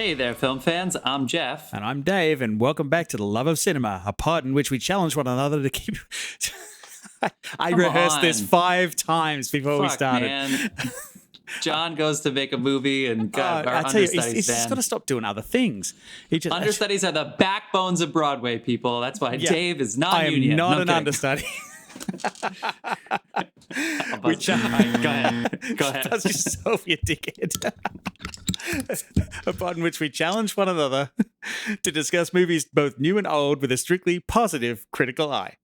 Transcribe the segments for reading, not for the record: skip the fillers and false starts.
Hey there, film fans. I'm Jeff. And I'm Dave, and welcome back to The Love of Cinema, a pod in which we challenge one another to keep... I rehearsed this 5 times before we started. Man. John goes to make a movie, and God, our understudies, he's just got to stop doing other things. Understudies are the backbones of Broadway, people. That's why Dave is non-union. I am not an understudy. Go ahead. That's yourself, you dickhead. A pod in which we challenge one another to discuss movies both new and old with a strictly positive critical eye.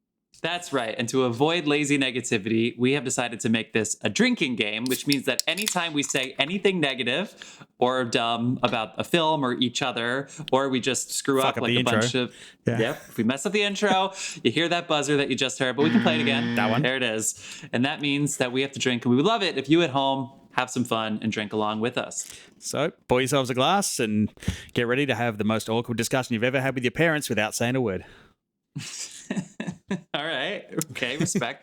That's right. And to avoid lazy negativity, we have decided to make this a drinking game, which means that anytime we say anything negative or dumb about a film or each other, or we just screw up like a bunch of... Yeah. Yep. If we mess up the intro, you hear that buzzer that you just heard, but we can play it again. That one. There it is. And that means that we have to drink, and we would love it if you at home have some fun and drink along with us. So pour yourselves a glass and get ready to have the most awkward discussion you've ever had with your parents without saying a word. All right. Okay. Respect.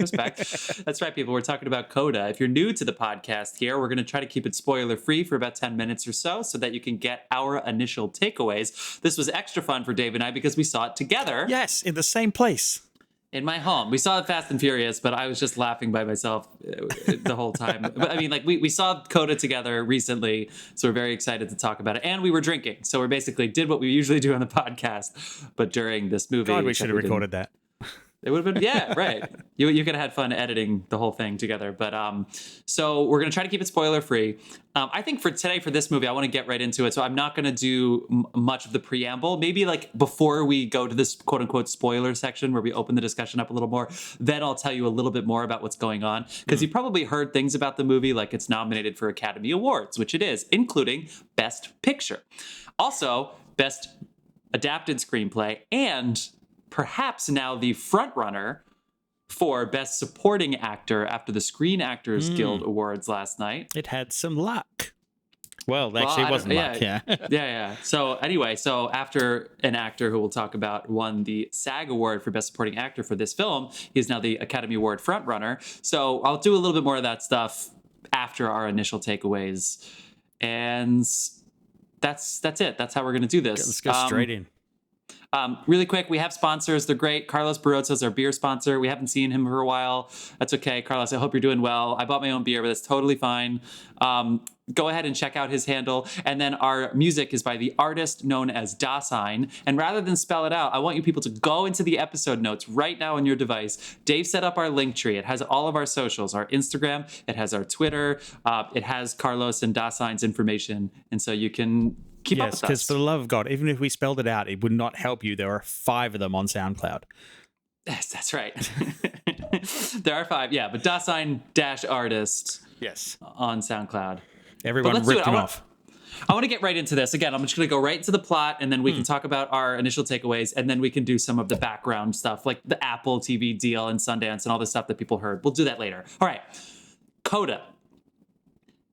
That's right, people. We're talking about Coda. If you're new to the podcast here, we're going to try to keep it spoiler free for about 10 minutes or so that you can get our initial takeaways. This was extra fun for Dave and I because we saw it together. Yes, in the same place. In my home. We saw it Fast and Furious, but I was just laughing by myself the whole time. But I mean, like, we saw Coda together recently, so we're very excited to talk about it. And we were drinking, so we basically did what we usually do on the podcast, but during this movie. God, we should have recorded that. It would have been, yeah, right. You could have had fun editing the whole thing together. But so we're going to try to keep it spoiler free. I think for today, for this movie, I want to get right into it. So I'm not going to do much of the preamble. Maybe like before we go to this quote unquote spoiler section where we open the discussion up a little more, then I'll tell you a little bit more about what's going on. Because you probably heard things about the movie, like it's nominated for Academy Awards, which it is, including Best Picture. Also, Best Adapted Screenplay, and perhaps now the frontrunner for Best Supporting Actor after the Screen Actors Guild Awards last night. It had some luck. Well, actually, it wasn't luck, yeah. Yeah. So anyway, after an actor who we'll talk about won the SAG Award for Best Supporting Actor for this film, he's now the Academy Award frontrunner. So I'll do a little bit more of that stuff after our initial takeaways. And that's it. That's how we're going to do this. Let's go straight in. Really quick, we have sponsors. They're great. Carlos Barroza is our beer sponsor. We haven't seen him for a while. That's okay. Carlos, I hope you're doing well. I bought my own beer, but that's totally fine. Go ahead and check out his handle. And then our music is by the artist known as Dasein. And rather than spell it out, I want you people to go into the episode notes right now on your device. Dave set up our link tree. It has all of our socials, our Instagram. It has our Twitter. It has Carlos and Dasein's information. And so you can... keep up with us. Yes, because for the love of God, even if we spelled it out, it would not help you. There are 5 of them on SoundCloud. Yes, that's right. There are 5, yeah, but Dasein-artist on SoundCloud. Everyone ripped him off. I want to get right into this. Again, I'm just going to go right into the plot, and then we can talk about our initial takeaways, and then we can do some of the background stuff, like the Apple TV deal and Sundance and all the stuff that people heard. We'll do that later. All right. Coda.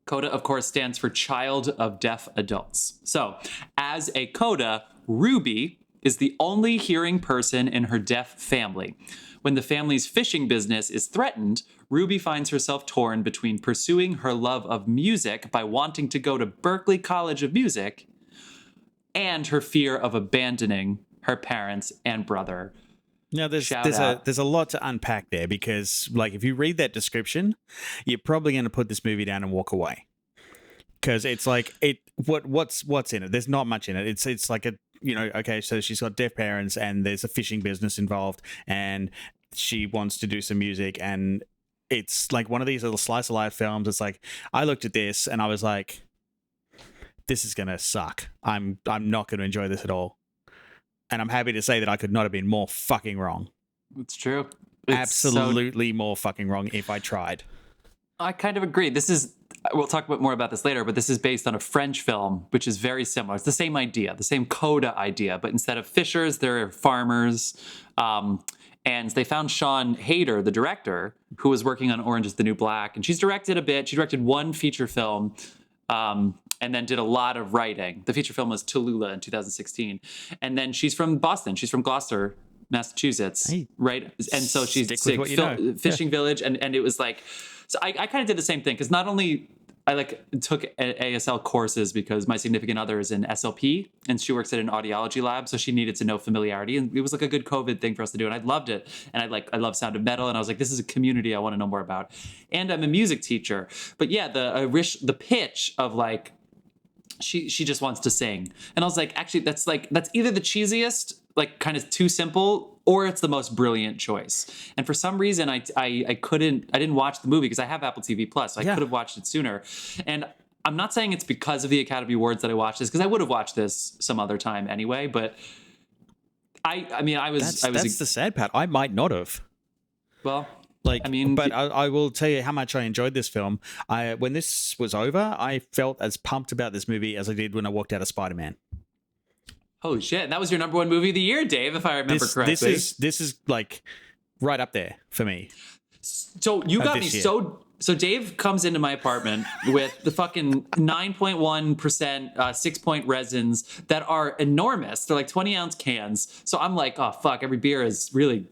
Coda, of course, stands for Child of Deaf Adults. So, as a Coda, Ruby is the only hearing person in her deaf family. When the family's fishing business is threatened, Ruby finds herself torn between pursuing her love of music by wanting to go to Berklee College of Music and her fear of abandoning her parents and brother. Now, there's a lot to unpack there because, like, if you read that description, you're probably going to put this movie down and walk away because it's like what's in it. There's not much in it. It's like okay, so she's got deaf parents and there's a fishing business involved and she wants to do some music and it's like one of these little slice of life films. It's like I looked at this and I was like, this is gonna suck. I'm not going to enjoy this at all. And I'm happy to say that I could not have been more fucking wrong. It's true. Absolutely more fucking wrong if I tried. I kind of agree. We'll talk more about this later, but this is based on a French film, which is very similar. It's the same idea, the same Coda idea, but instead of fishers, they're farmers. And they found Sian Heder, the director, who was working on Orange is the New Black. And she's directed a bit. She directed one feature film and then did a lot of writing. The feature film was Tallulah in 2016. And then she's from Boston. She's from Gloucester, Massachusetts, right? And so she's Fishing Village. And it was like... So I kind of did the same thing because not only I like took ASL courses because my significant other is in SLP and she works at an audiology lab, so she needed to know familiarity, and it was like a good COVID thing for us to do, and I loved it. And I love Sound of Metal, and I was like, this is a community I want to know more about. And I'm a music teacher, but yeah, the pitch of like she just wants to sing, and I was like, actually, that's either the cheesiest, like kind of too simple, or it's the most brilliant choice. And for some reason, I didn't watch the movie because I have Apple TV Plus, so I could have watched it sooner. And I'm not saying it's because of the Academy Awards that I watched this, because I would have watched this some other time anyway. But I mean, that's the sad part. I might not have. Well, like, I mean, but I will tell you how much I enjoyed this film. When this was over, I felt as pumped about this movie as I did when I walked out of Spider-Man. Holy shit. And that was your number one movie of the year, Dave, if I remember correctly. This is like right up there for me. So you got me so Dave comes into my apartment with the fucking 9.1% 6-point resins that are enormous. They're like 20-ounce cans. So I'm like, oh, fuck, every beer is really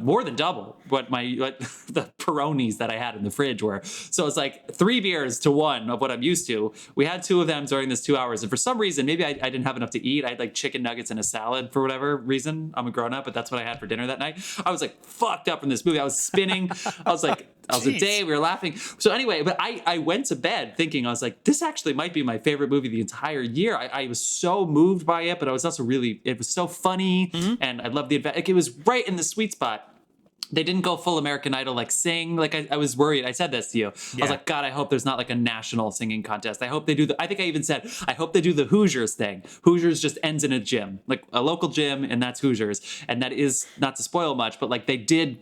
more than double what the Peronis that I had in the fridge were. So it's like 3 beers to 1 of what I'm used to. We had 2 of them during this 2 hours, and for some reason, maybe I didn't have enough to eat. I had like chicken nuggets and a salad for whatever reason. I'm a grown up, but that's what I had for dinner that night. I was like fucked up from this movie. I was spinning. I was like Dave, we were laughing. So anyway, but I went to bed thinking, I was like, this actually might be my favorite movie the entire year. I was so moved by it, but I was also it was so funny, and I loved the event. Like, it was right in the sweet spot. They didn't go full American Idol, like sing. Like I was worried. I said this to you. I was like, God, I hope there's not like a national singing contest. I hope they do I think I even said, I hope they do the Hoosiers thing. Hoosiers just ends in a gym, like a local gym, and that's Hoosiers. And that is not to spoil much, but like they did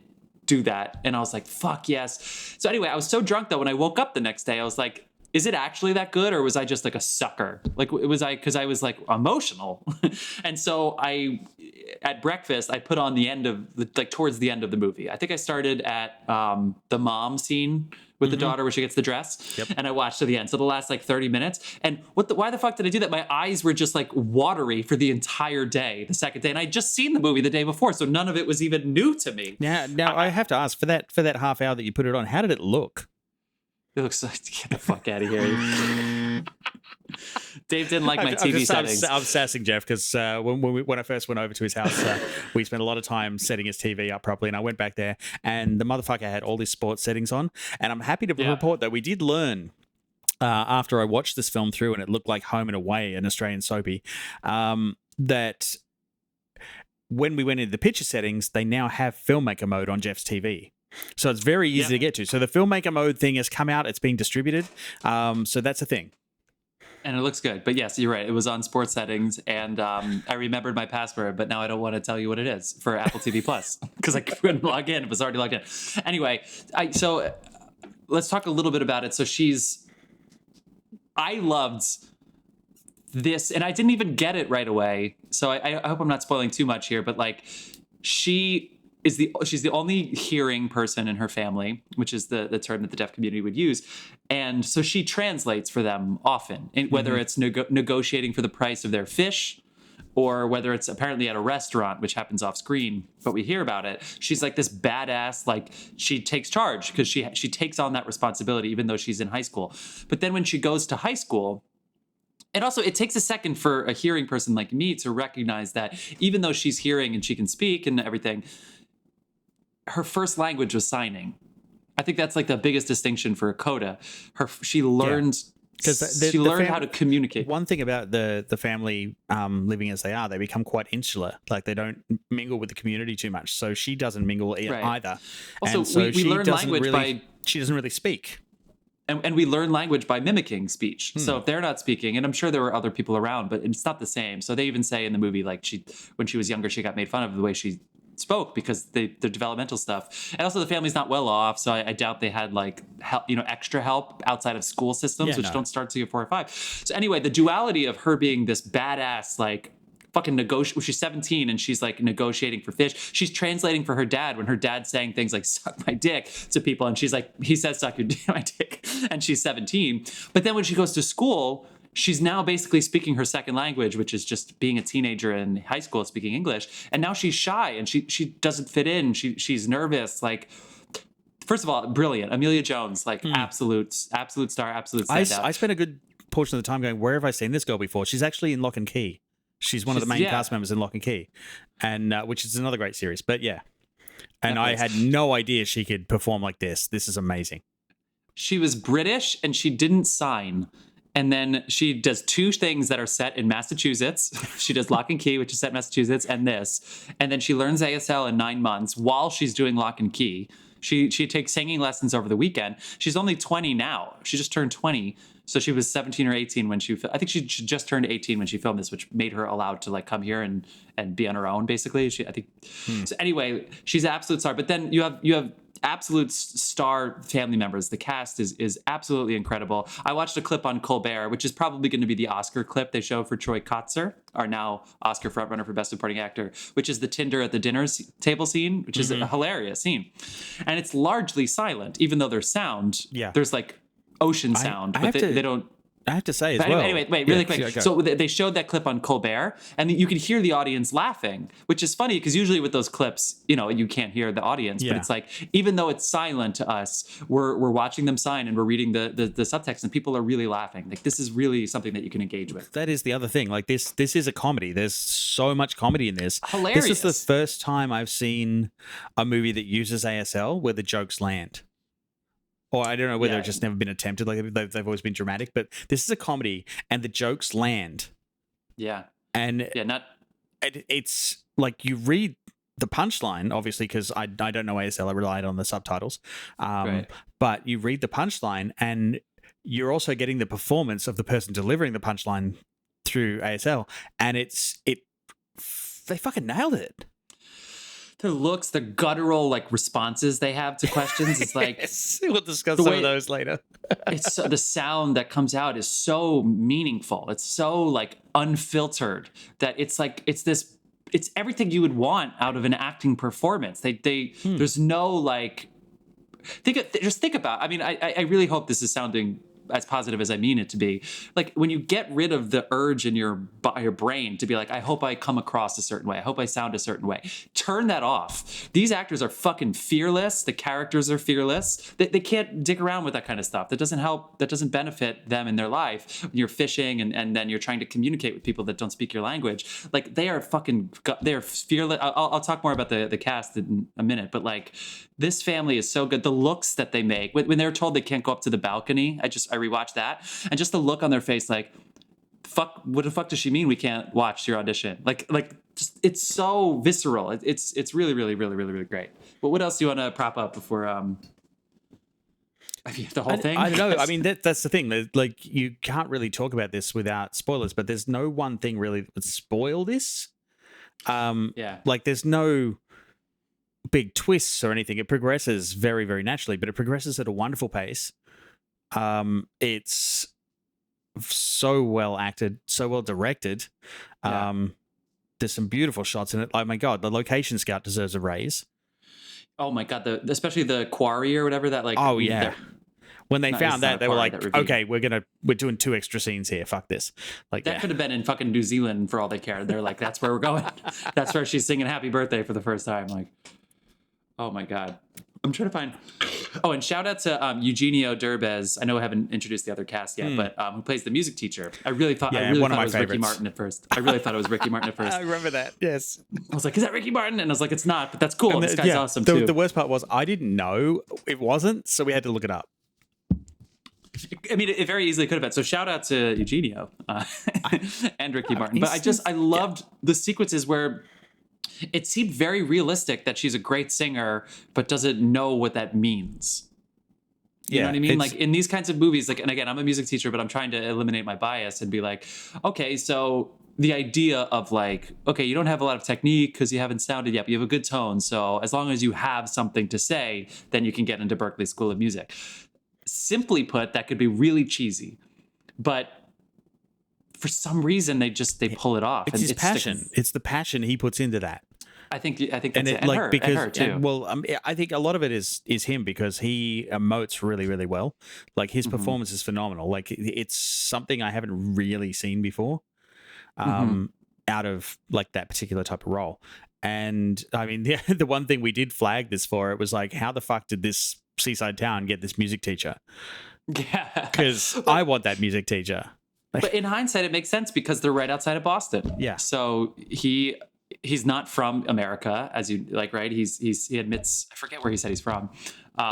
do that. And I was like, fuck yes. So anyway, I was so drunk though, when I woke up the next day, I was like, is it actually that good, or was I just like a sucker? Like, because I was like emotional. And so at breakfast, I put on towards the end of the movie. I think I started at the mom scene with the daughter where she gets the dress. Yep. And I watched to the end. So the last like 30 minutes. And why the fuck did I do that? My eyes were just like watery for the entire day, the second day. And I'd just seen the movie the day before, so none of it was even new to me. Now I have to ask, for that half hour that you put it on, how did it look? It looks like, get the fuck out of here. Dave didn't like my TV settings. I'm sassing Jeff because when I first went over to his house, we spent a lot of time setting his TV up properly, and I went back there, and the motherfucker had all these sports settings on, and I'm happy to report that we did learn after I watched this film through, and it looked like Home and Away, an Australian soapy, that when we went into the picture settings, they now have filmmaker mode on Jeff's TV. So it's very easy to get to. So the filmmaker mode thing has come out. It's being distributed. So that's a thing. And it looks good. But yes, you're right. It was on sports settings, and I remembered my password, but now I don't want to tell you what it is for Apple TV Plus because I couldn't log in. It was already logged in. Anyway, so let's talk a little bit about it. So I loved this, and I didn't even get it right away. So I hope I'm not spoiling too much here, but like she's the only hearing person in her family, which is the term that the deaf community would use. And so she translates for them often, whether it's negotiating for the price of their fish, or whether it's apparently at a restaurant, which happens off screen, but we hear about it. She's like this badass, like she takes charge because she takes on that responsibility, even though she's in high school. But then when she goes to high school, and also, it takes a second for a hearing person like me to recognize that even though she's hearing and she can speak and everything, her first language was signing. I think that's like the biggest distinction for Coda. She learned she learned how to communicate. One thing about the family living as they are, they become quite insular. Like they don't mingle with the community too much. So she doesn't mingle either. Also, we learn language she doesn't really speak. And we learn language by mimicking speech. So if they're not speaking, and I'm sure there were other people around, but it's not the same. So they even say in the movie, like when she was younger, she got made fun of the way she spoke because the developmental stuff. And also the family's not well off, so I doubt they had like help, extra help outside of school systems, which don't start till you're 4 or 5. So anyway, the duality of her being this badass, like fucking she's 17 and she's like negotiating for fish. She's translating for her dad when her dad's saying things like suck my dick to people, and she's like, he says suck my dick, and she's 17. But then when she goes to school, she's now basically speaking her second language, which is just being a teenager in high school speaking English. And now she's shy and she doesn't fit in. She's nervous. Like first of all, brilliant. Amelia Jones, like absolute star, absolute standout. I spent a good portion of the time going, where have I seen this girl before? She's actually in Lock and Key. She's one of the main cast members in Lock and Key, and which is another great series. But yeah, and I had no idea she could perform like this. This is amazing. She was British and she didn't sign. And then she does two things that are set in Massachusetts. She does Lock and Key, which is set in Massachusetts, and this. And then she learns ASL in 9 months while she's doing Lock and Key. She takes singing lessons over the weekend. She's only 20 now. She just turned 20. So she was 17 or 18 when I think she just turned 18 when she filmed this, which made her allowed to like come here and be on her own, basically. So anyway, she's an absolute star. But then you have absolute star family members. The cast is absolutely incredible. I watched a clip on Colbert, which is probably going to be the Oscar clip they show for Troy Kotsur, our now Oscar frontrunner for Best Supporting Actor, which is the Tinder at the dinner table scene, which is a hilarious scene. And it's largely silent, even though there's sound. Yeah. There's like ocean sound, but they don't. I have to say as well. Anyway, wait, really quick. So they showed that clip on Colbert, and you could hear the audience laughing, which is funny because usually with those clips, you can't hear the audience. But it's like, even though it's silent to us, we're watching them sign and we're reading the subtext, and people are really laughing. Like, this is really something that you can engage with. That is the other thing. Like, this is a comedy. There's so much comedy in this. Hilarious. This is the first time I've seen a movie that uses ASL where the jokes land. Or I don't know whether it's just never been attempted. Like they've always been dramatic, but this is a comedy, and the jokes land. Yeah, and it's like you read the punchline, obviously, because I don't know ASL. I relied on the subtitles, but you read the punchline, and you're also getting the performance of the person delivering the punchline through ASL, and they fucking nailed it. The looks, the guttural like responses they have to questions. It's like we'll discuss some of those later. It's the sound that comes out is so meaningful. It's so like unfiltered that it's like it's everything you would want out of an acting performance. There's no like just think about. I mean, I really hope this is sounding as positive as I mean it to be. Like, when you get rid of the urge in your brain to be like, I hope I come across a certain way, I hope I sound a certain way, turn that off. These actors are fucking fearless. The characters are fearless. They can't dick around with that kind of stuff. That doesn't help. That doesn't benefit them in their life. When you're fishing and then you're trying to communicate with people that don't speak your language, like, they're fearless. I'll talk more about the cast in a minute, but like, this family is so good. The looks that they make when they're told they can't go up to the balcony, I rewatched that, and just the look on their face, like, fuck, what the fuck does she mean we can't watch your audition? Like just, it's so visceral. It's really, really, really, really, really great. But what else do you want to prop up before the whole thing? I don't know. I mean, that's the thing. Like, you can't really talk about this without spoilers, but there's no one thing really that would spoil this. Like, there's no big twists or anything. It progresses very, very naturally, but it progresses at a wonderful pace. It's so well acted, so well directed. There's some beautiful shots in it. Oh my god, the location scout deserves a raise. Oh my god, especially the quarry or whatever that, like. Oh yeah. When they found that, they were like, okay, we're doing 2 extra scenes here. Fuck this. Like, that could have been in fucking New Zealand for all they cared. They're like, that's where we're going. That's where she's singing Happy Birthday for the first time. Like, oh my god. I'm trying to find. Oh, and shout out to Eugenio Derbez. I know I haven't introduced the other cast yet, but who plays the music teacher. I really thought it was Ricky Martin at first. I remember that. Yes. I was like, is that Ricky Martin? And I was like, it's not, but that's cool. This guy's awesome too. The worst part was I didn't know it wasn't, so we had to look it up. I mean, it very easily could have been. So shout out to Eugenio and Ricky Martin. But I loved the sequences where it seemed very realistic that she's a great singer, but doesn't know what that means. You know what I mean? Like, in these kinds of movies, like, and again, I'm a music teacher, but I'm trying to eliminate my bias and be like, okay, so the idea of like, okay, you don't have a lot of technique because you haven't sounded yet, but you have a good tone. So as long as you have something to say, then you can get into Berklee School of Music. Simply put, that could be really cheesy, but for some reason they pull it off. It's his passion. It's the passion he puts into that. I think that's it. And her too. I think a lot of it is him, because he emotes really, really well. Like, his performance is phenomenal. Like, it's something I haven't really seen before, out of like that particular type of role. And I mean, the one thing we did flag this for, it was like, how the fuck did this seaside town, get this music teacher. Yeah. Because I want that music teacher. But in hindsight, it makes sense because they're right outside of Boston. Yeah. So he's not from America, as you like, right? He admits, I forget where he said he's from.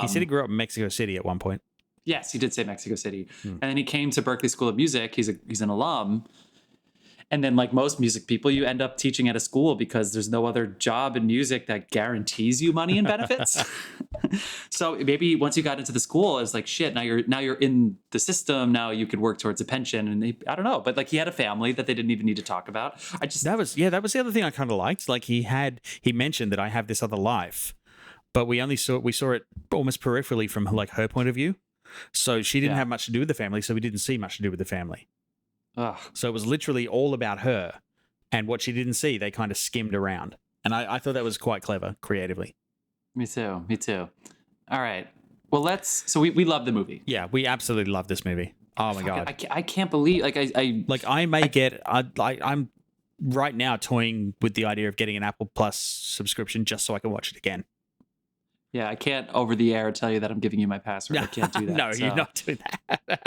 He said he grew up in Mexico City at one point. Yes, he did say Mexico City. And then he came to Berklee School of Music. He's an alum. And then, like most music people, you end up teaching at a school because there's no other job in music that guarantees you money and benefits. So maybe once you got into the school, it's like, shit, now you're in the system. Now you could work towards a pension. And I don't know, but like he had a family that they didn't even need to talk about. That was the other thing I kind of liked. Like he mentioned that I have this other life, but we saw it almost peripherally from like her point of view. So she didn't have much to do with the family, so we didn't see much to do with the family. Ugh. So it was literally all about her, and what she didn't see, they kind of skimmed around. And I thought that was quite clever creatively. Me too. All right. Well, so we love the movie. Yeah, we absolutely love this movie. Oh my God. I can't believe, I'm right now toying with the idea of getting an Apple Plus subscription just so I can watch it again. Yeah, I can't over the air tell you that I'm giving you my password. I can't do that. No, you're not doing that.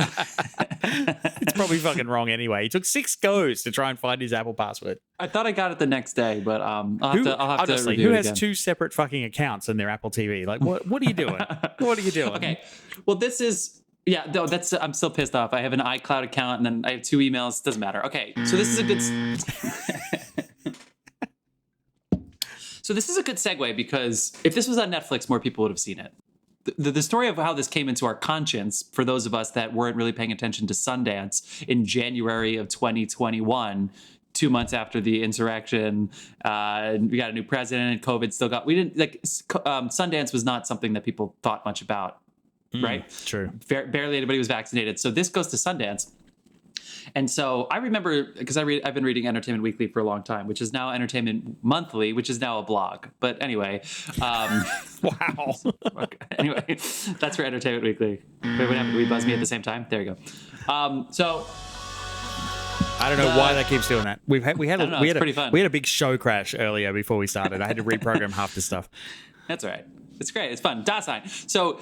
It's probably fucking wrong anyway. He took 6 goes to try and find his Apple password. I thought I got it the next day, but I'll have to review who it has again. 2 separate fucking accounts in their Apple TV? Like, what are you doing? What are you doing? Okay, well, this is... Yeah, no, I'm still pissed off. I have an iCloud account, and then I have 2 emails. Doesn't matter. Okay, so this is a good... So this is a good segue because if this was on Netflix, more people would have seen it. The story of how this came into our conscience, for those of us that weren't really paying attention to Sundance in January of 2021, 2 months after the insurrection, we got a new president, and COVID still got... Sundance was not something that people thought much about, right? True. Barely anybody was vaccinated. So this goes to Sundance. And so I remember, because I've been reading Entertainment Weekly for a long time, which is now Entertainment Monthly, which is now a blog. But anyway. Wow. Anyway, that's for Entertainment Weekly. Wait, what happened? Did we buzz me at the same time? There you go. So... I don't know why that keeps doing that. We had pretty fun. We had a big show crash earlier before we started. I had to reprogram half the stuff. That's all right. It's great. It's fun. Dasein. So...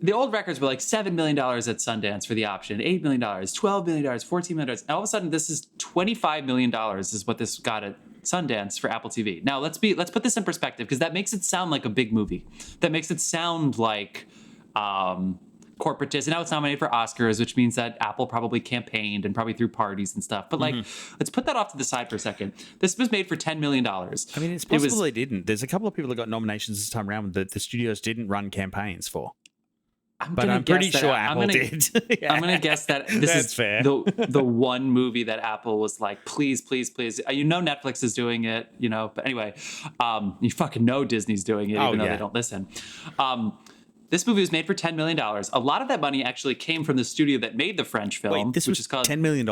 The old records were like $7 million at Sundance for the option, $8 million, $12 million, $14 million. And all of a sudden, this is $25 million is what this got at Sundance for Apple TV. Now, let's put this in perspective, because that makes it sound like a big movie. That makes it sound like corporatist. And now it's nominated for Oscars, which means that Apple probably campaigned and probably threw parties and stuff. But let's put that off to the side for a second. This was made for $10 million. I mean, it's possible they didn't. There's a couple of people that got nominations this time around that the studios didn't run campaigns for. I'm pretty sure Apple did. Yeah. I'm going to guess that this is fair. the one movie that Apple was like, please, please, please. You know Netflix is doing it, but anyway, you fucking know Disney's doing it, even though they don't listen. This movie was made for $10 million. A lot of that money actually came from the studio that made the French film. Wait, this which was is called $10 million?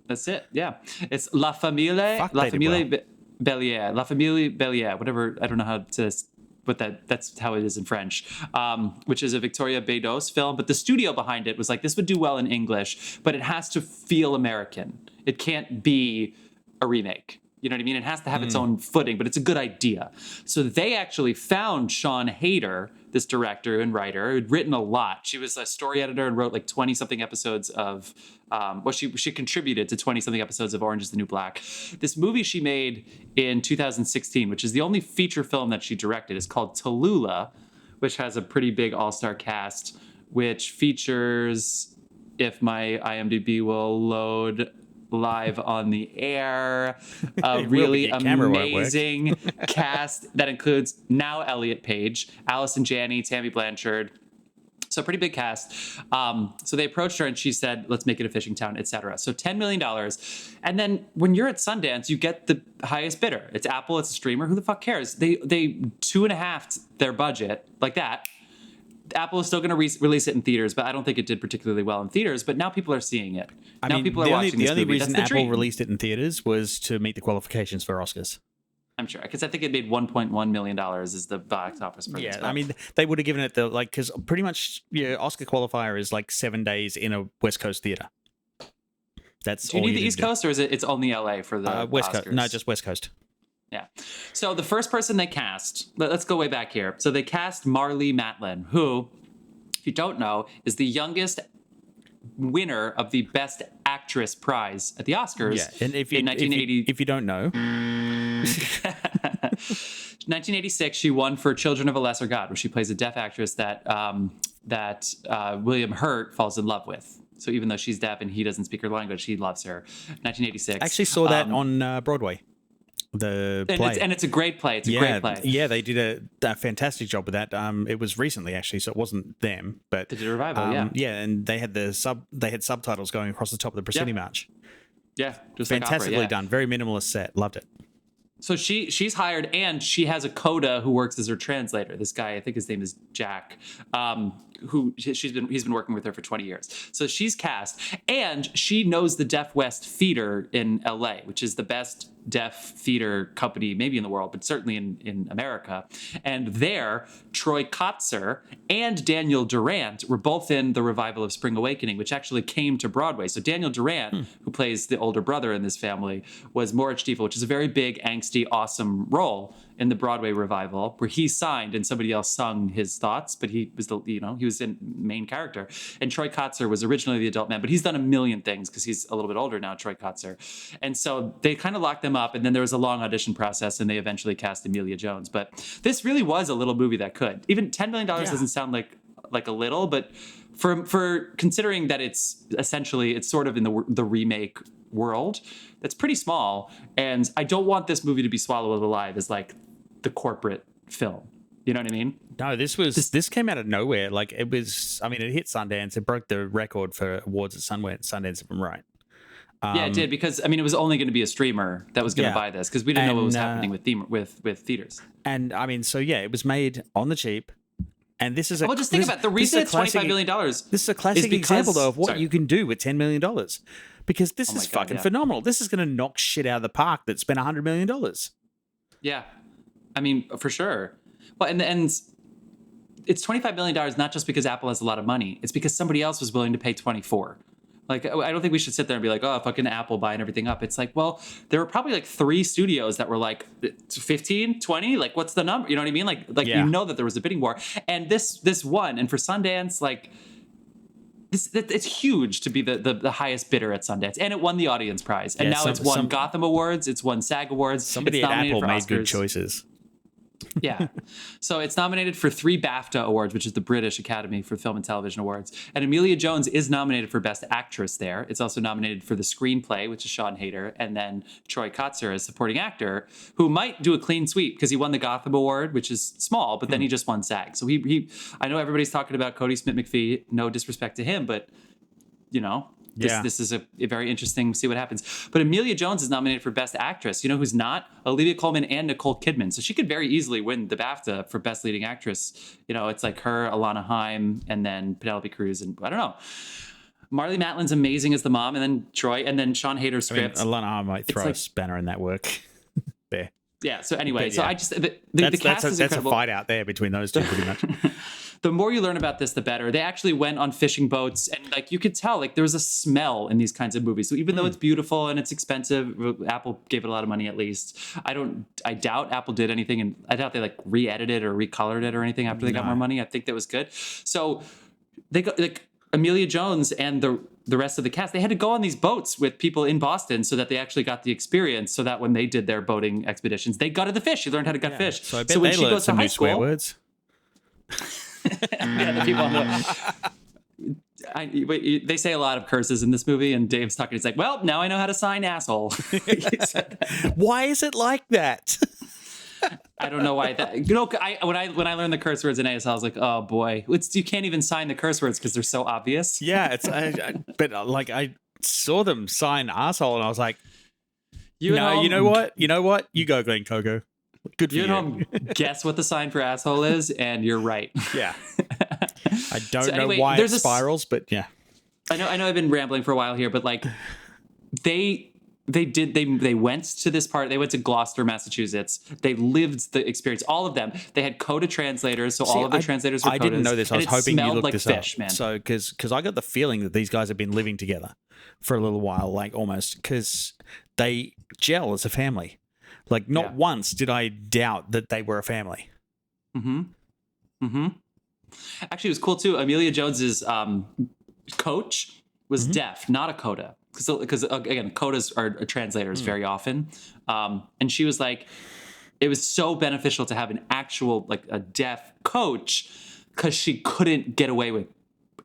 That's it, yeah. It's La Famille Bellier, whatever, I don't know how to... But that's how it is in French, which is a Victoria Beidos film. But the studio behind it was like, this would do well in English, but it has to feel American. It can't be a remake. You know what I mean? It has to have its own footing, but it's a good idea. So they actually found Sean Hayter, this director and writer, who'd written a lot. She was a story editor and wrote like 20-something episodes of, she contributed to 20-something episodes of Orange is the New Black. This movie she made in 2016, which is the only feature film that she directed, is called Tallulah, which has a pretty big all-star cast, which features, if my IMDb will load live on the air, a really amazing cast that includes now Elliot Page, Allison Janney, Tammy Blanchard. So pretty big cast. So they approached her and she said, let's make it a fishing town, etc. So $10 million. And then when you're at Sundance, you get the highest bidder. It's Apple, it's a streamer. Who the fuck cares? They 2.5 their budget like that. Apple is still going to release it in theaters, but I don't think it did particularly well in theaters. But now people are seeing it. People are watching this movie. The only reason Apple released it in theaters was to meet the qualifications for Oscars. I'm sure, because I think it made $1.1 million is the box office. Yeah, I mean, they would have given it because pretty much Oscar qualifier is like 7 days in a West Coast theater. Do you need the East Coast, or is it's only LA for the West Oscars? Coast? No, just West Coast. Yeah. So the first person they cast, let's go way back here. So they cast Marlee Matlin, who, if you don't know, is the youngest winner of the Best Actress prize at the Oscars. Yeah, and if you, in 1980, if you don't know, 1986, she won for Children of a Lesser God, where she plays a deaf actress that William Hurt falls in love with. So even though she's deaf and he doesn't speak her language, he loves her. 1986. I actually saw that on Broadway. The play. And it's a great play. It's a great play. Yeah, they did a fantastic job with that. It was recently actually, so it wasn't them, but they did a revival. Yeah, and they had subtitles going across the top of the proscenium arch. Yeah, just fantastically like opera, done. Very minimalist set. Loved it. So she's hired, and she has a Coda who works as her translator. This guy, I think his name is Jack, he's been working with her for 20 years. So she's cast, and she knows the Deaf West Theater in LA, which is the best deaf theater company maybe in the world, but certainly in America. And there, Troy Kotsur and Daniel Durant were both in the revival of Spring Awakening, which actually came to Broadway. So Daniel Durant, who plays the older brother in this family, was Moritz Stiefel, which is a very big, angsty, awesome role in the Broadway revival, where he signed and somebody else sung his thoughts, but he was he was in main character. And Troy Kotsur was originally the adult man, but he's done a million things because he's a little bit older now, Troy Kotsur. And so they kind of locked them up, and then there was a long audition process, and they eventually cast Emilia Jones. But this really was a little movie that could. Even $10 million doesn't sound like a little, but for considering that it's sort of in the remake world, that's pretty small. And I don't want this movie to be swallowed alive as like the corporate film. You know what I mean? No, this came out of nowhere. Like it was, I mean, it hit Sundance. It broke the record for awards at Sundance, if I'm right. Yeah, it did, because I mean, it was only going to be a streamer that was going to buy this, because we didn't know what was happening with theaters. And I mean, so yeah, it was made on the cheap. And this is just think about it. The reason it's $25 million. This is a classic example though of what you can do with $10 million, because this is fucking phenomenal. This is going to knock shit out of the park that spent $100 million. Yeah, I mean, for sure. Well, and it's $25 million not just because Apple has a lot of money. It's because somebody else was willing to pay 24. Like, I don't think we should sit there and be like, oh, fucking Apple buying everything up. It's like, well, there were probably like 3 studios that were like 15, 20. Like, what's the number? You know what I mean? You know that there was a bidding war. And this won. And for Sundance, like, it's huge to be the highest bidder at Sundance. And it won the audience prize. And now it's won Gotham Awards. It's won SAG Awards. Somebody at Apple made good choices. Yeah. So it's nominated for 3 Bafta Awards, which is the British Academy for Film and Television Awards. And Emilia Jones is nominated for Best Actress there. It's also nominated for the screenplay, which is Sean Hayter, and then Troy Kotsur as supporting actor, who might do a clean sweep because he won the Gotham Award, which is small, but then he just won SAG. So he I know everybody's talking about Cody Smith-McPhee, no disrespect to him, but this is a very interesting, see what happens. But Emilia Jones is nominated for Best Actress. You know who's not? Olivia Colman and Nicole Kidman. So she could very easily win the BAFTA for Best Leading Actress. You know, it's like her, Alana Haim, and then Penelope Cruz, and I don't know. Marlee Matlin's amazing as the mom, and then Troy, and then Sean Hayter's script. I mean, Alana Haim might throw a spanner in that work. There. Yeah. So anyway, I just the cast is incredible. That's a fight out there between those two, pretty much. The more you learn about this, the better. They actually went on fishing boats, and like you could tell, like there was a smell in these kinds of movies. So even though it's beautiful and it's expensive, Apple gave it a lot of money at least. I doubt Apple did anything, and I doubt they like re-edited or recolored it or anything after they got more money. I think that was good. So they got like Emilia Jones and the rest of the cast, they had to go on these boats with people in Boston so that they actually got the experience, so that when they did their boating expeditions, they gutted the fish. She learned how to gut fish. So I bet when they learned some new swear words. Yeah, the people on the they say a lot of curses in this movie, and Dave's talking. He's like, "Well, now I know how to sign asshole." Why is it like that? I don't know why. When I learned the curse words in ASL, I was like, "Oh boy, you can't even sign the curse words because they're so obvious." Yeah, but I saw them sign asshole, and I was like, you know what? You go, Glenn Coco. Good for you. You don't guess what the sign for asshole is, and you're right. Yeah. I don't know why it spirals, but yeah. I know I've been rambling for a while here, but like they went to this part. They went to Gloucester, Massachusetts. They lived the experience. All of them. They had Coda translators, so all of the translators were Codas. I didn't know this. I was hoping you looked this up. Man. So because I got the feeling that these guys have been living together for a little while, like almost, because they gel as a family. Like, not once did I doubt that they were a family. Mm-hmm. Mm-hmm. Actually, it was cool too. Amelia Jones's coach was deaf, not a Coda. Because again, Codas are translators very often. And she was like, it was so beneficial to have an actual, like, a deaf coach because she couldn't get away with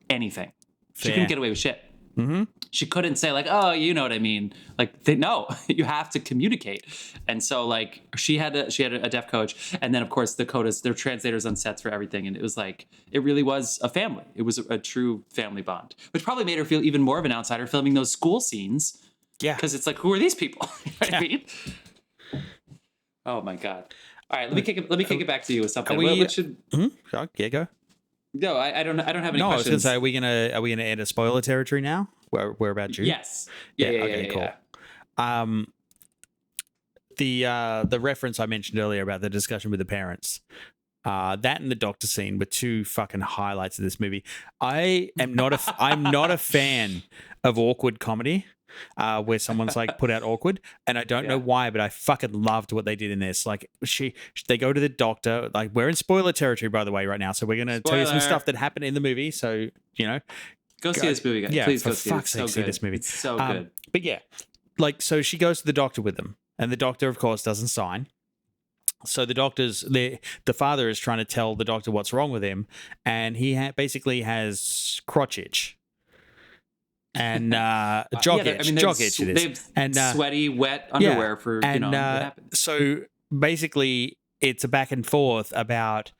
anything. She couldn't get away with shit. Mm-hmm. She couldn't say, like, oh, you know what I mean? Like, no, you have to communicate. And so, like, she had a deaf coach. And then, of course, the Codas, they're translators on sets for everything. And it was like, it really was a family. It was a true family bond, which probably made her feel even more of an outsider filming those school scenes. Yeah. Because it's like, who are these people? You know what I mean? Oh, my God. All right, let me kick it back to you with something. What should... Yeah, go. No, I don't have any questions. I was going to say, are we gonna enter spoiler territory now? Where about you? Yes. Cool. The reference I mentioned earlier about the discussion with the parents, that and the doctor scene were two fucking highlights of this movie. I'm not a fan of awkward comedy. Where someone's like put out awkward, and I don't know why, but I fucking loved what they did in this. Like they go to the doctor. Like, we're in spoiler territory, by the way, right now, so we're gonna tell you some stuff that happened in the movie. So go see this movie, guys. Yeah, please for go see fuck's it. sake, see this movie. It's so good. But yeah, like, so she goes to the doctor with them, and the doctor, of course, doesn't sign. So the father is trying to tell the doctor what's wrong with him, and he basically has crotch itch. And jog itch it is. And sweaty, wet underwear for, what happens. So basically, it's a back and forth about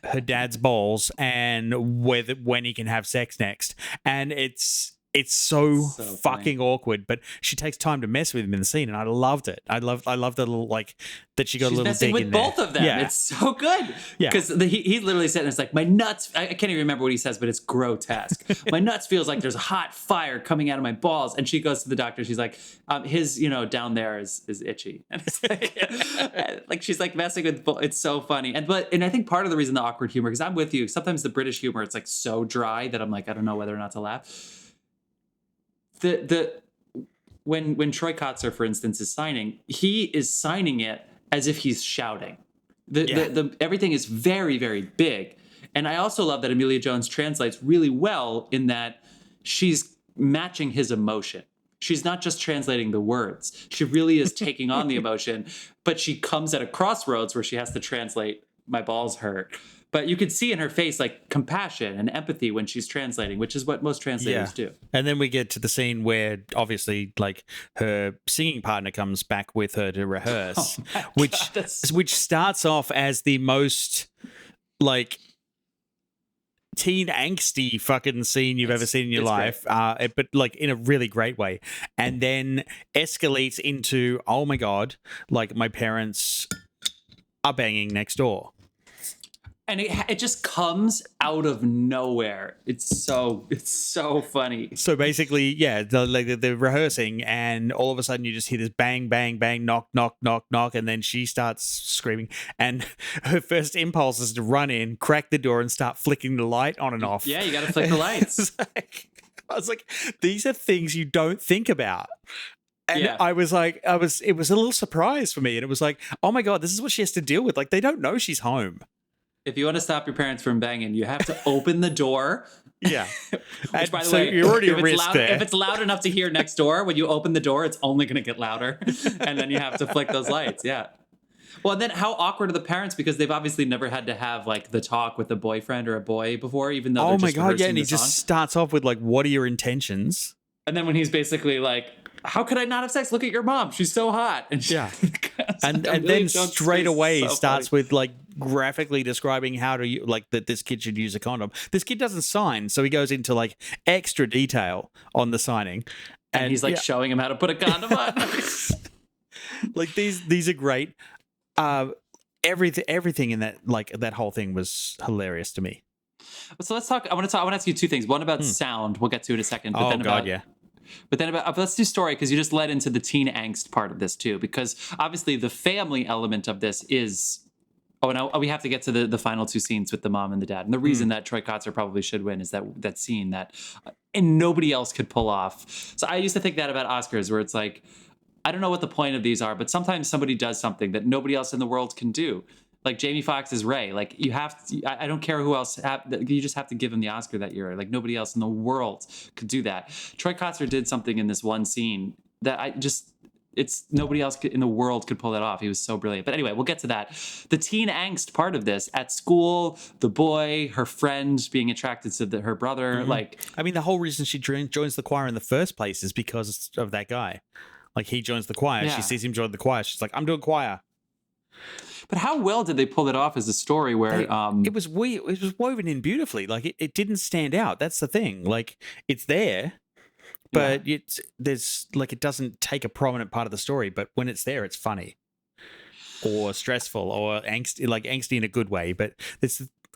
her dad's balls and when he can have sex next. And it's so fucking awkward, but she takes time to mess with him in the scene, and I loved it. I loved the little, like, that she got She's a little messing dig with in both there. of them. Yeah. It's so good. Yeah, because he's literally sitting. It's like, my nuts. I can't even remember what he says, but it's grotesque. My nuts feels like there's hot fire coming out of my balls. And she goes to the doctor. She's like, his down there is itchy, and it's like, like, she's like messing with. It's so funny, and I think part of the reason the awkward humor, because I'm with you. Sometimes the British humor, it's like so dry that I'm like, I don't know whether or not to laugh. When Troy Kotzer, for instance, is signing, he is signing it as if he's shouting. Everything is very, very big. And I also love that Amelia Jones translates really well in that she's matching his emotion. She's not just translating the words. She really is taking on the emotion, but she comes at a crossroads where she has to translate, my balls hurt. But you could see in her face, like, compassion and empathy when she's translating, which is what most translators do. And then we get to the scene where, obviously, like, her singing partner comes back with her to rehearse, which starts off as the most, like, teen angsty fucking scene you've ever seen in your life, but, like, in a really great way. And then escalates into, oh my God, like, my parents are banging next door. And it just comes out of nowhere. It's so funny. So basically, they're rehearsing, and all of a sudden you just hear this bang, bang, bang, knock, knock, knock, knock, and then she starts screaming. And her first impulse is to run in, crack the door, and start flicking the light on and off. Yeah, you got to flick the lights. I was like, these are things you don't think about. And it was a little surprise for me. And it was like, oh my God, this is what she has to deal with. Like, they don't know she's home. If you want to stop your parents from banging, you have to open the door. Yeah. Which, by the way, you're already if it's loud enough to hear next door, when you open the door, it's only going to get louder. And then you have to flick those lights. Yeah. Well, and then how awkward are the parents? Because they've obviously never had to have, like, the talk with a boyfriend or a boy before, even though they're just rehearsing the song. And he just starts off with, like, what are your intentions? And then when he's basically like, how could I not have sex? Look at your mom. She's so hot. And and then straight away starts with, like, graphically describing how to, like, that this kid should use a condom. This kid doesn't sign, so he goes into, like, extra detail on the signing. And he's, like, showing him how to put a condom on. Like, these are great. Everything in that, like, that whole thing was hilarious to me. So let's talk. I want to ask you two things. One about sound. We'll get to in a second. But then let's do story, because you just led into the teen angst part of this too, because obviously the family element of this is. We have to get to the final two scenes with the mom and the dad. And the reason that Troy Kotzer probably should win is that scene that and nobody else could pull off. So I used to think that about Oscars, where it's like, I don't know what the point of these are, but sometimes somebody does something that nobody else in the world can do. Like Jamie Foxx is Ray. Like you have to, I don't care who else, you just have to give him the Oscar that year. Like nobody else in the world could do that. Troy Kotsur did something in this one scene that it's nobody else in the world could pull that off. He was so brilliant. But anyway, we'll get to that. The teen angst part of this at school, the boy, her friend being attracted to her brother. Like, I mean, the whole reason she joins the choir in the first place is because of that guy. Like he joins the choir. Yeah. She sees him join the choir. She's like, I'm doing choir. But how well did they pull it off as a story where it was woven in beautifully. Like it didn't stand out. That's the thing. Like it's there, but it doesn't take a prominent part of the story. But when it's there, it's funny or stressful or angsty in a good way. But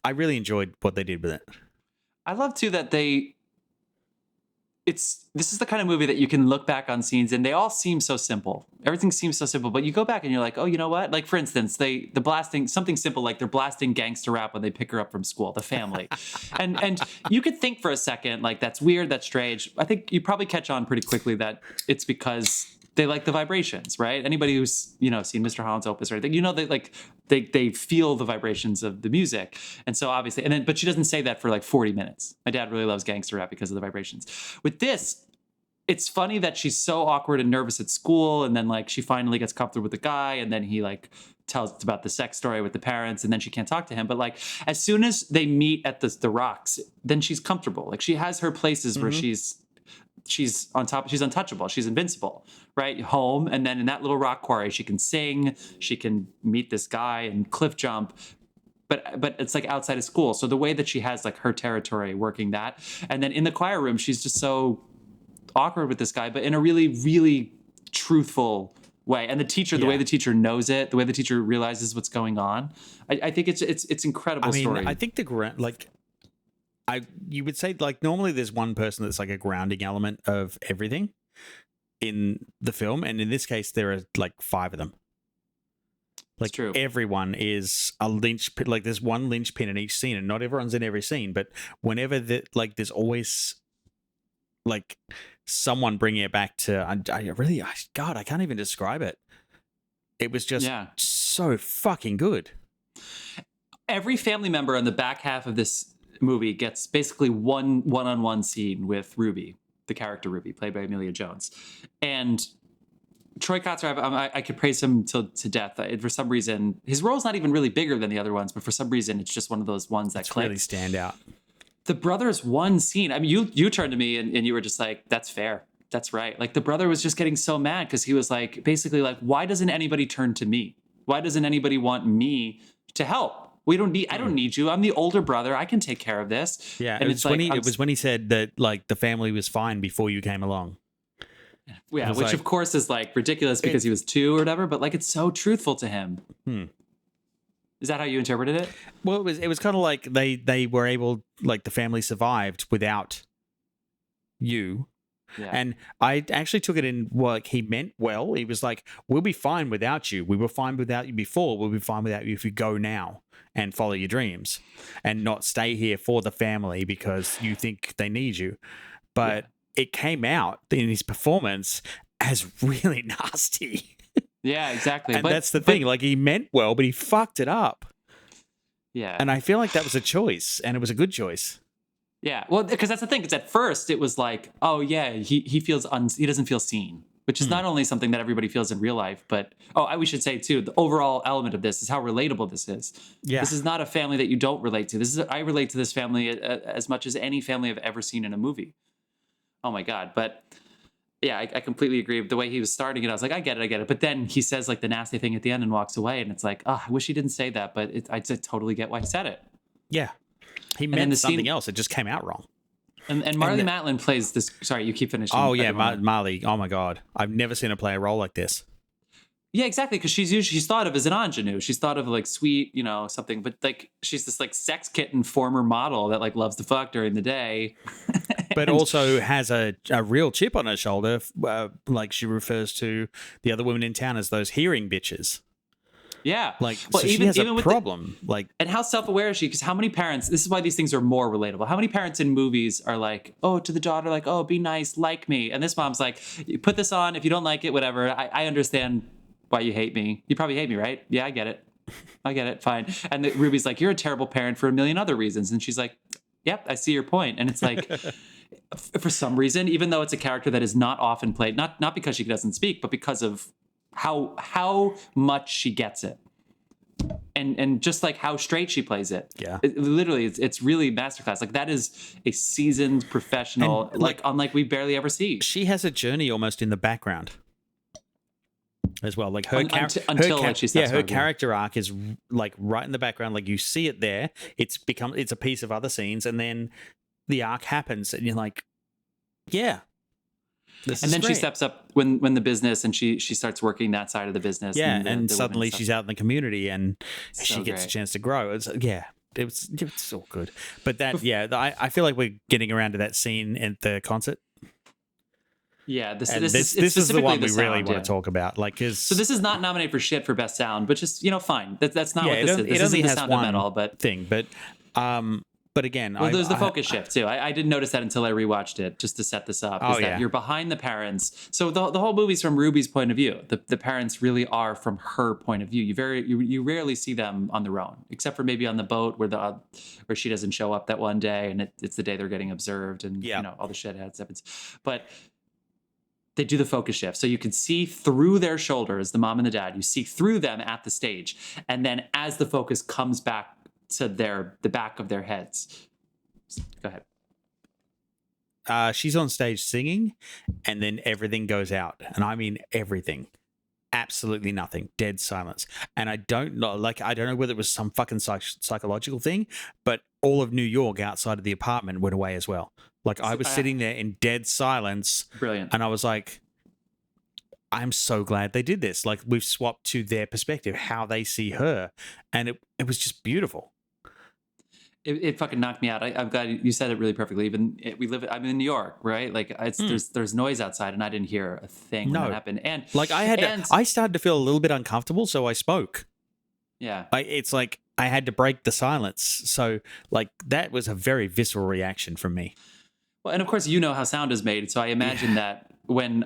I really enjoyed what they did with it. I love too that this is the kind of movie that you can look back on scenes and they all seem so simple. Everything seems so simple, but you go back and you're like, oh, you know what? Like for instance, the blasting, something simple like they're blasting gangster rap when they pick her up from school, the family. and you could think for a second, like that's weird, that's strange. I think you probably catch on pretty quickly that it's because they like the vibrations, right? Anybody who's, seen Mr. Holland's Opus or anything, they feel the vibrations of the music. And so obviously, but she doesn't say that for like 40 minutes. My dad really loves gangster rap because of the vibrations. With this, it's funny that she's so awkward and nervous at school. And then like she finally gets comfortable with the guy. And then he like tells about the sex story with the parents. And then she can't talk to him. But like as soon as they meet at the rocks, then she's comfortable. Like she has her places where she's on top, she's untouchable, she's invincible, right? Home, and then in that little rock quarry, she can sing, she can meet this guy and cliff jump, but it's like outside of school. So the way that she has like her territory working that, and then in the choir room, she's just so awkward with this guy, but in a really, really truthful way. And the teacher, the way the teacher knows it, the way the teacher realizes what's going on, I think it's incredible story. I think you would say like normally there's one person that's like a grounding element of everything in the film, and in this case there are like 5 of them. Like true. Everyone is a linchpin. Like there's one linchpin in each scene, and not everyone's in every scene. But whenever there's always like someone bringing it back to. God, I can't even describe it. It was just so fucking good. Every family member on the back half of this movie gets basically one-on-one scene with Ruby, the character Ruby, played by Emilia Jones. And Troy Kotsur, I could praise him to death. For some reason, his role's not even really bigger than the other ones, but for some reason, it's just one of those ones that really stand out. The brothers one scene. I mean, you turned to me and you were just like, "That's fair. That's right." Like the brother was just getting so mad because he was like, basically like, "Why doesn't anybody turn to me? Why doesn't anybody want me to help? I don't need you. I'm the older brother. I can take care of this." Yeah, and it was when he said that like the family was fine before you came along. Yeah, which of course is like ridiculous because he was 2 or whatever, but like it's so truthful to him. Is that how you interpreted it? Well, it was kind of like they were able, like the family survived without you. Yeah. And I actually took it in what he meant well. He was like, we'll be fine without you. We were fine without you before. We'll be fine without you if you go now and follow your dreams and not stay here for the family because you think they need you. But it came out in his performance as really nasty. Yeah, exactly. And that's the thing. Like he meant well, but he fucked it up. Yeah. And I feel like that was a choice, and it was a good choice. Yeah, well, because that's the thing. Because at first it was like, oh yeah, he feels he doesn't feel seen, which is not only something that everybody feels in real life, but we should say too, the overall element of this is how relatable this is. Yeah, this is not a family that you don't relate to. I relate to this family as much as any family I've ever seen in a movie. Oh my god, but yeah, I completely agree. The way he was starting it, I was like, I get it. But then he says like the nasty thing at the end and walks away, and it's like, I wish he didn't say that, but I totally get why he said it. Yeah. He meant something else. It just came out wrong. And Marlee Matlin plays this. Sorry, you keep finishing. Oh, yeah. Marlee. Oh, my God. I've never seen her play a role like this. Yeah, exactly. Because she's thought of as an ingenue. She's thought of like sweet, something. But like she's this like sex kitten former model that like loves to fuck during the day. But also has a real chip on her shoulder. Like she refers to the other women in town as those hearing bitches. Yeah. Like, well, so she has a problem. Like, and how self-aware is she? Because how many parents? This is why these things are more relatable. How many parents in movies are like, oh, to the daughter, like, oh, be nice, like me, and this mom's like, you put this on. If you don't like it, whatever. I understand why you hate me. You probably hate me, right? Yeah, I get it. I get it. Fine. And Ruby's like, you're a terrible parent for a million other reasons. And she's like, yep, I see your point. And it's like, for some reason, even though it's a character that is not often played, not because she doesn't speak, but because of how much she gets it. And just like how straight she plays it. Yeah. Literally, it's really masterclass. Like that is a seasoned professional, and, like unlike we barely ever see. She has a journey almost in the background as well. Like her character arc is like right in the background. Like you see it there. It's a piece of other scenes, and then the arc happens, and you're like, yeah. And then she steps up when the business, and she starts working that side of the business. Yeah, and suddenly she's out in the community, and she gets a chance to grow. It's so good. But I feel like we're getting around to that scene at the concert. Yeah, this is the one we really want to talk about. Like, so this is not nominated for shit for best sound, but just fine. That's not what this is. This isn't the sound of metal, But again, there's the focus shift too. I didn't notice that until I rewatched it, just to set this up. That you're behind the parents. So the whole movie's from Ruby's point of view. The parents really are from her point of view. You rarely see them on their own, except for maybe on the boat where she doesn't show up that one day, and it's the day they're getting observed, and all the shit happens. But they do the focus shift, so you can see through their shoulders, the mom and the dad. You see through them at the stage, and then as the focus comes back to the back of their heads. Go ahead. She's on stage singing, and then everything goes out, and I mean everything. Absolutely nothing. Dead silence. And I don't know whether it was some fucking psychological thing, but all of New York outside of the apartment went away as well. Like I was sitting there in dead silence. Brilliant. And I was like, I'm so glad they did this. Like we've swapped to their perspective, how they see her. And it was just beautiful. It fucking knocked me out. I'm glad you said it really perfectly. I'm in New York, right? Like there's noise outside, and I didn't hear a thing when that happened. And like I started to feel a little bit uncomfortable, so I spoke. Yeah, it's like I had to break the silence. So like that was a very visceral reaction from me. Well, and of course you know how sound is made, so I imagine that when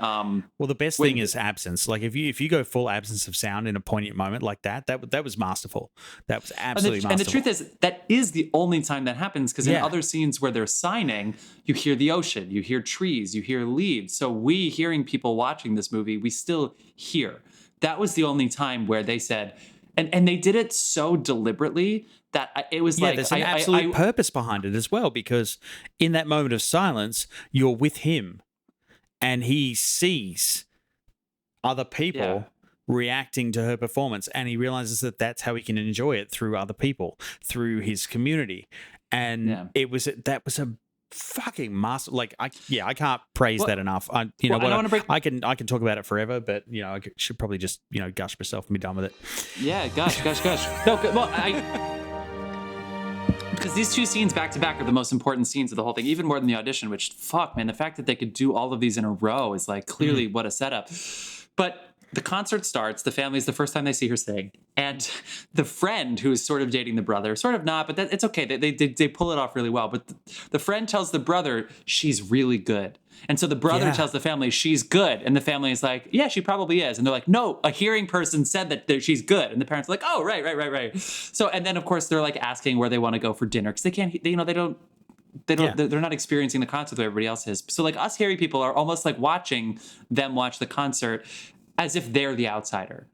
the best thing is absence. Like if you go full absence of sound in a poignant moment like that was masterful. That was absolutely masterful. And the truth is that is the only time that happens, because in other scenes where they're signing, you hear the ocean, you hear trees, you hear leaves. So we hearing people watching this movie, we still hear. That was the only time where they said, and they did it so deliberately that it was like there's an absolute purpose behind it as well, because in that moment of silence, you're with him. And he sees other people reacting to her performance, and he realizes that that's how he can enjoy it, through other people, through his community. And that was a fucking master. Like I can't praise that enough. I can talk about it forever, but I should probably just gush myself and be done with it. Yeah, gush. No, well because these two scenes back to back are the most important scenes of the whole thing, even more than the audition, which, fuck, man, the fact that they could do all of these in a row is like clearly what a setup. But the concert starts, the family's the first time they see her sing, and the friend who is sort of dating the brother, sort of not, but it's okay. They pull it off really well. But the friend tells the brother she's really good. And so the brother tells the family she's good. And the family is like, yeah, she probably is. And they're like, no, a hearing person said that she's good. And the parents are like, oh, right. So, and then of course they're like asking where they want to go for dinner, because they can't, they're not experiencing the concert the way everybody else is. So like us hearing people are almost like watching them watch the concert as if they're the outsider.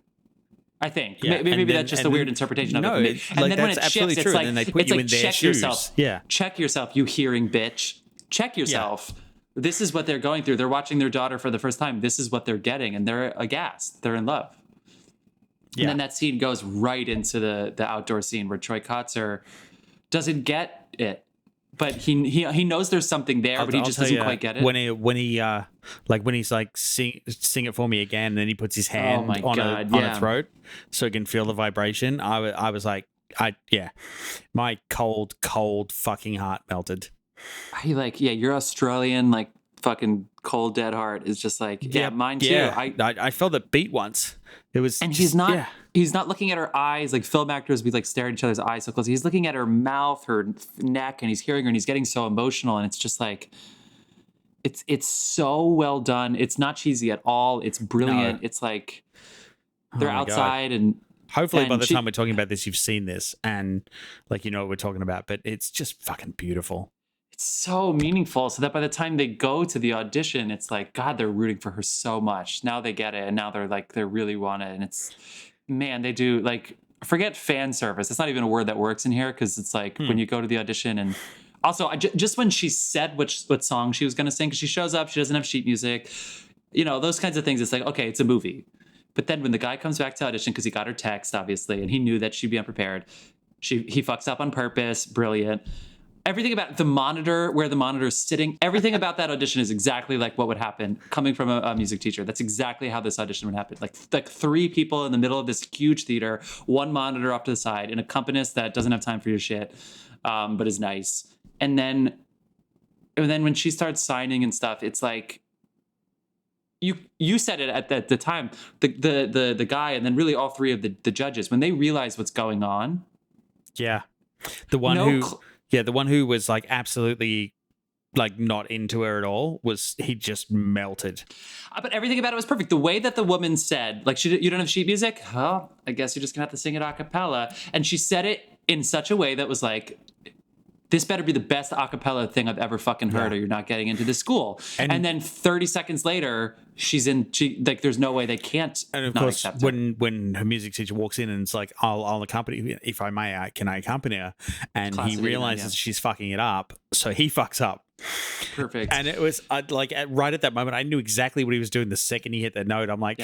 I think maybe that's just a weird interpretation of it. And then when it shifts, it's like, and they put you in their shoes. Check yourself, you hearing bitch. Check yourself. Yeah. This is what they're going through. They're watching their daughter for the first time. This is what they're getting, and they're aghast. They're in love. Yeah. And then that scene goes right into the outdoor scene where Troy Kotsur doesn't get it, but he knows there's something there, but he just doesn't quite get it. When he's like sing it for me again, and then he puts his hand on her throat so he can feel the vibration. I was like, my cold fucking heart melted. You're Australian, like fucking cold dead heart is just like, yeah, mine too. Yeah. I felt it beat once. It was, and just, he's not looking at her eyes. Like film actors, we like stare at each other's eyes so close. He's looking at her mouth, her neck, and he's hearing her, and he's getting so emotional. And it's just like, it's so well done. It's not cheesy at all. It's brilliant. No. It's like they're outside God. And hopefully by the time we're talking about this, you've seen this and like, you know what we're talking about, but it's just fucking beautiful. It's so meaningful so that by the time they go to the audition, it's like, God, they're rooting for her so much. Now they get it. And now they're like, they really want it. And it's, man, they do like, forget fan service. It's not even a word that works in here. Cause it's like when you go to the audition and also just when she said what song she was going to sing, cause she shows up, she doesn't have sheet music, you know, those kinds of things. It's like, okay, it's a movie. But then when the guy comes back to audition, cause he got her text obviously, and he knew that she'd be unprepared. He fucks up on purpose. Brilliant. Everything about the monitor, where the monitor is sitting, everything about that audition is exactly like what would happen coming from a music teacher. That's exactly how this audition would happen. Like 3 people in the middle of this huge theater, 1 monitor off to the side, an accompanist that doesn't have time for your shit, but is nice. And then when she starts signing and stuff, it's like, you said it at the time, the guy, and then really all 3 of the judges, when they realize what's going on. Yeah. The one who was like absolutely like not into her at all he just melted. But everything about it was perfect. The way that the woman said, like, you don't have sheet music? Oh, I guess you're just gonna have to sing it a cappella. And she said it in such a way that was like, this better be the best a cappella thing I've ever fucking heard, or you're not getting into this school. And then 30 seconds later, there's no way they can't. And of course, when her music teacher walks in and it's like, I'll accompany, if I may, can I accompany her? And he realizes she's fucking it up, so he fucks up. Perfect. And it was like right at that moment, I knew exactly what he was doing. The second he hit that note, I'm like,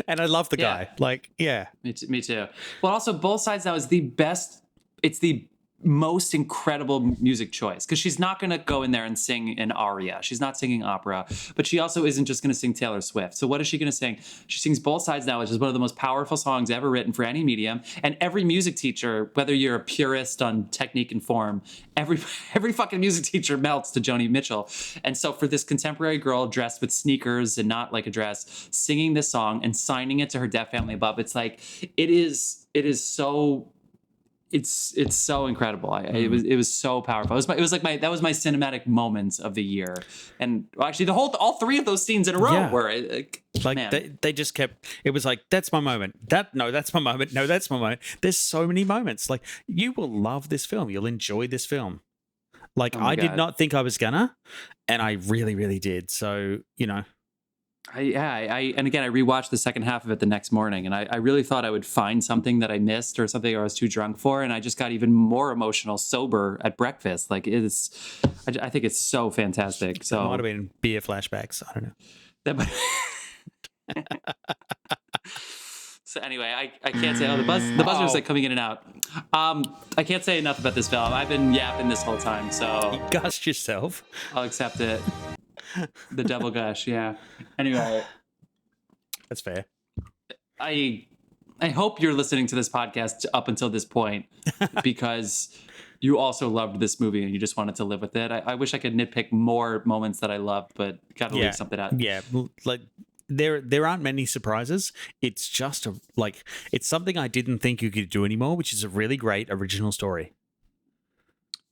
and I love the guy. Like, yeah, me too. Well, also both sides now is the best. It's the most incredible music choice because she's not going to go in there and sing an aria. She's not singing opera, but she also isn't just going to sing Taylor Swift. So what is she going to sing? She sings Both Sides Now, which is one of the most powerful songs ever written for any medium. And every music teacher, whether you're a purist on technique and form, every fucking music teacher melts to Joni Mitchell. And so for this contemporary girl dressed with sneakers and not like a dress, singing this song and signing it to her deaf family above, it's like, it is so... It's so incredible. It was so powerful. That was my cinematic moments of the year, and actually all 3 of those scenes in a row were man. They just kept. It was like, that's my moment. That's my moment. No, that's my moment. There's so many moments. Like, you will love this film. You'll enjoy this film. Like, I did not think I was gonna, and I really, really did. So, you know. And again, I rewatched the second half of it the next morning, and I really thought I would find something that I missed or something I was too drunk for, and I just got even more emotional sober at breakfast. Like, I think it's so fantastic. So it might have been beer flashbacks. I don't know. So anyway, I can't say. The buzzer's like coming in and out. I can't say enough about this film. I've been yapping this whole time, so you gushed yourself. I'll accept it. The double gush, yeah. Anyway, that's fair. I hope you're listening to this podcast up until this point because you also loved this movie and you just wanted to live with it. I wish I could nitpick more moments that I loved, but gotta leave something out. Yeah, like there aren't many surprises. It's just it's something I didn't think you could do anymore, which is a really great original story.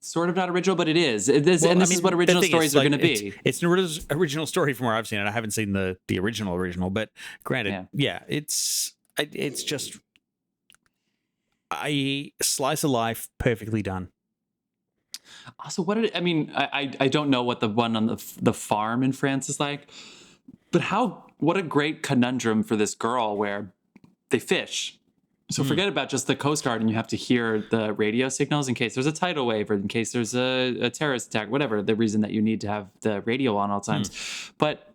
Sort of not original, but it is. This is what original stories are going to be. It's an original story from where I've seen it. I haven't seen the original, but granted, it's just a slice of life perfectly done. Also, I don't know what the one on the farm in France is like, but what a great conundrum for this girl where they fish. So forget about just the Coast Guard and you have to hear the radio signals in case there's a tidal wave or in case there's a terrorist attack, whatever the reason that you need to have the radio on all times. But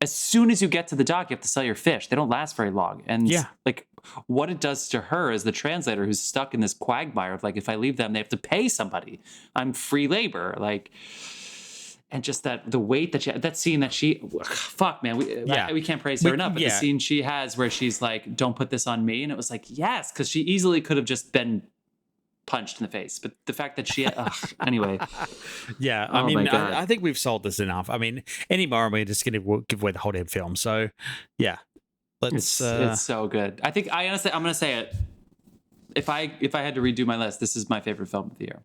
as soon as you get to the dock, you have to sell your fish. They don't last very long. And like what it does to her as the translator who's stuck in this quagmire of like, if I leave them, they have to pay somebody. I'm free labor. Like, and just the weight that scene that fuck man, we can't praise her enough. But the scene she has where she's like, don't put this on me. And it was like, yes, because she easily could have just been punched in the face. But the fact that she, anyway. Yeah, I mean, I think we've sold this enough. I mean, any more, we're just going to give away the whole damn film. So, yeah, let's. It's so good. I think I'm going to say it. If I had to redo my list, this is my favorite film of the year.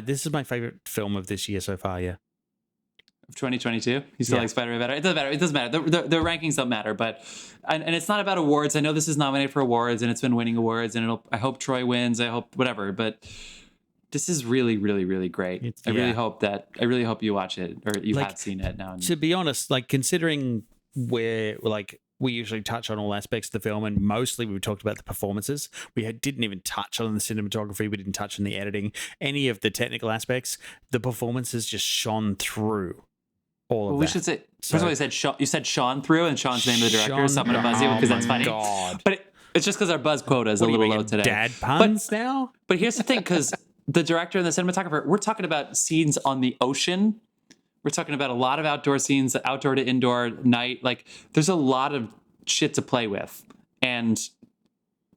This is my favorite film of this year so far. Yeah. Of 2022, you still like Spider-Man better? It doesn't matter. The rankings don't matter. But and it's not about awards. I know this is nominated for awards and it's been winning awards, and I hope Troy wins. I hope whatever. But this is really, really, really great. I really hope you watch it, or you have seen it now. To be honest, like, considering where we usually touch on all aspects of the film, and mostly we talked about the performances. We didn't even touch on the cinematography. We didn't touch on the editing, any of the technical aspects. The performances just shone through. We should say, first of all, you said Sean through, and Sean's name of the director, so I'm going to buzz you because that's funny. God. But it's just because our buzz quota is a little low today. Dad puns now? But here's the thing, because the director and the cinematographer, we're talking about scenes on the ocean. We're talking about a lot of outdoor scenes, outdoor to indoor, night. Like, there's a lot of shit to play with. And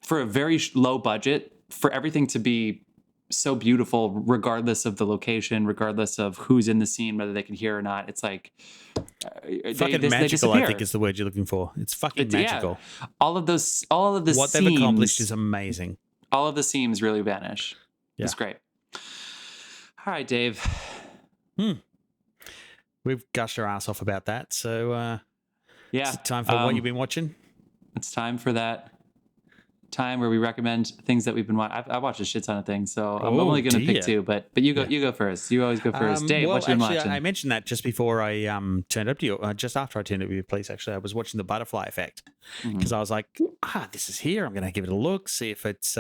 for a very low budget, for everything to be so beautiful, regardless of the location, regardless of who's in the scene, whether they can hear or not, it's like fucking magical. I think is the word you're looking for. It's fucking magical. Yeah. All of the what scenes, they've accomplished is amazing. All of the seams really vanish. Yeah. It's great. All right, Dave. We've gushed our ass off about that, so it's time for what you've been watching. It's time for that time where we recommend things that we've been watching. I watched a shit ton of things, so I'm only going to pick two. But you go first. You always go first. Dave, what you been watching? I mentioned that just before I turned up to you. Just after I turned up to your place, actually, I was watching The Butterfly Effect because I was like, this is here. I'm going to give it a look, see if it's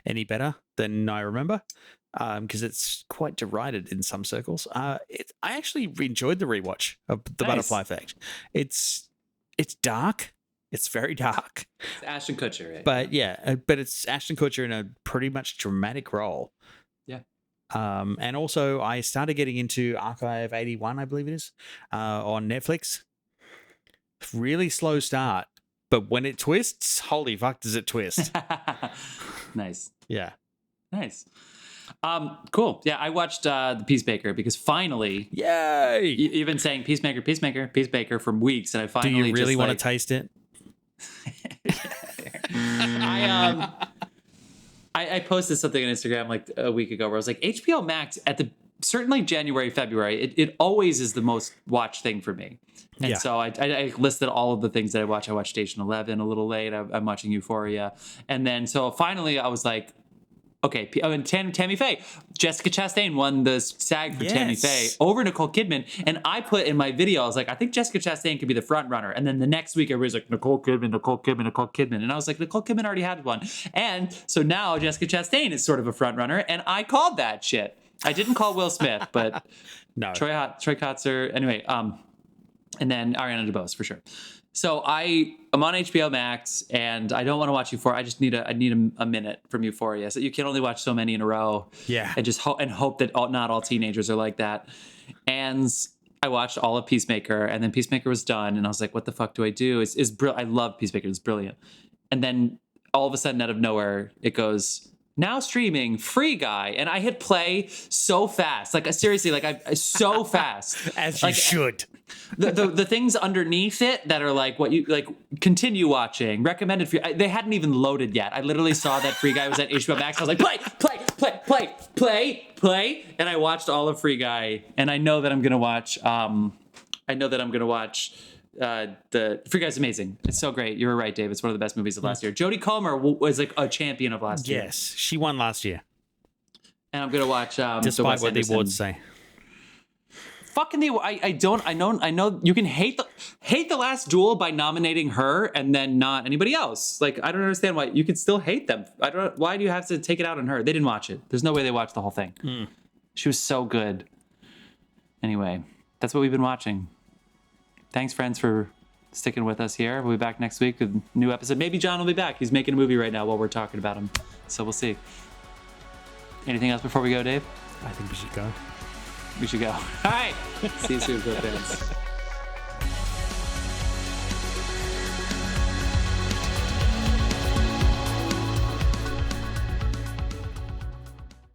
any better than I remember. Because it's quite derided in some circles. I actually enjoyed the rewatch of The Butterfly Effect. It's dark. It's very dark. It's Ashton Kutcher, right? But it's Ashton Kutcher in a pretty much dramatic role. Yeah. And also I started getting into Archive 81, I believe it is, on Netflix. Really slow start, but when it twists, holy fuck, does it twist? Nice. Yeah. Nice. Cool. Yeah, I watched The Peacemaker because finally, yay! You've been saying Peacemaker from weeks, and I finally. Do you really want to taste it? I posted something on Instagram like a week ago where I was like, HBO Max certainly January, February, it always is the most watched thing for me. And so I listed all of the things that I watch. I watched Station 11 a little late. I'm watching Euphoria. And then so finally I was like, okay, and Tammy Faye. Jessica Chastain won the SAG for Tammy Faye over Nicole Kidman. And I put in my video, I was like, I think Jessica Chastain could be the front runner. And then the next week, everybody's like, Nicole Kidman. And I was like, Nicole Kidman already had one. And so now Jessica Chastain is sort of a front runner. And I called that shit. I didn't call Will Smith, but no. Troy Kotzer. Anyway, and then Ariana DeBose for sure. So I'm on HBO Max, and I don't want to watch Euphoria. I just need a minute from Euphoria. So you can only watch so many in a row. Yeah. And just hope that not all teenagers are like that. And I watched all of Peacemaker, and then Peacemaker was done, and I was like, what the fuck do I do? I love Peacemaker. It's brilliant. And then all of a sudden, out of nowhere, it goes, now streaming, Free Guy. And I hit play so fast. Like, seriously, like, so fast. As you should. The things underneath it that are like what you like continue watching, recommended for you. They hadn't even loaded yet. I literally saw that Free Guy was at HBO Max. I was like, play. And I watched all of Free Guy. And I know that I'm going to watch, the Free Guy's amazing. It's so great. You were right, Dave. It's one of the best movies of last year. Jodie Comer was like a champion of last year. Yes, she won last year. And I'm gonna watch. Despite what the awards say. Fucking I know you can hate the Last Duel by nominating her and then not anybody else. Like, I don't understand why you can still hate them. Why do you have to take it out on her? They didn't watch it. There's no way they watched the whole thing. She was so good. Anyway, that's what we've been watching. Thanks, friends, for sticking with us here. We'll be back next week with a new episode. Maybe John will be back. He's making a movie right now while we're talking about him. So we'll see. Anything else before we go, Dave? I think we should go. We should go. All right. See you soon, fans.